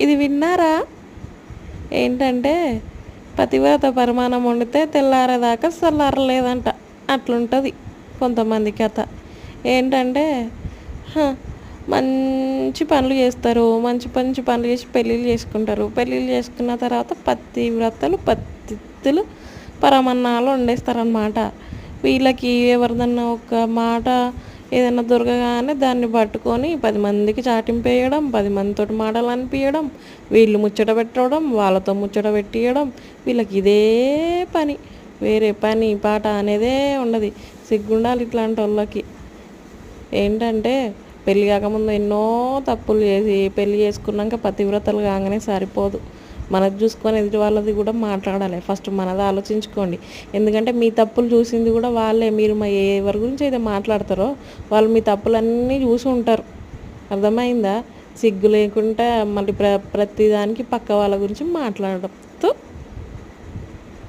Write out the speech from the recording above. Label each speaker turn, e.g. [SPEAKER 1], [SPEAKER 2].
[SPEAKER 1] ఇది విన్నారా? ఏంటంటే పతివ్రత పరమాన్నం వండితే తెల్లారేదాకా చల్లారలేదంట. అట్లుంటుంది కొంతమంది కథ. ఏంటంటే హ, మంచి పనులు చేస్తారు, మంచి మంచి పనులు చేసి పెళ్ళిళ్ళు చేసుకుంటారు. పెళ్ళిళ్ళు చేసుకున్న తర్వాత పతివ్రతలు పతితులు పరమన్నాలు వండేస్తారనమాట. వీళ్ళకి ఎవరిదన్నా ఒక మాట ఏదైనా దొరకగానే దాన్ని పట్టుకొని 10 మందికి చాటింపేయడం, 10 మందితోటి మాటలు అనిపించడం, వీళ్ళు ముచ్చట పెట్టడం, వాళ్ళతో ముచ్చట పెట్టియడం. వీళ్ళకి ఇదే పని, వేరే పని పాట అనేదే ఉండదు. సిగ్గుండాలి ఇట్లాంటి వాళ్ళకి. ఏంటంటే పెళ్ళి కాకముందు ఎన్నో తప్పులు చేసి పెళ్ళి చేసుకున్నాక పతివ్రతలు కాగానే సరిపోదు. మనది చూసుకొని ఎదుటి వాళ్ళది కూడా మాట్లాడాలి. ఫస్ట్ మనది ఆలోచించుకోండి. ఎందుకంటే మీ తప్పులు చూసింది కూడా వాళ్ళే. మీరు ఎవరి గురించి అయితే మాట్లాడతారో వాళ్ళు మీ తప్పులన్నీ చూసి ఉంటారు. అర్థమైందా? సిగ్గు లేకుండా మళ్ళీ ప్రతిదానికి పక్క వాళ్ళ గురించి మాట్లాడడం.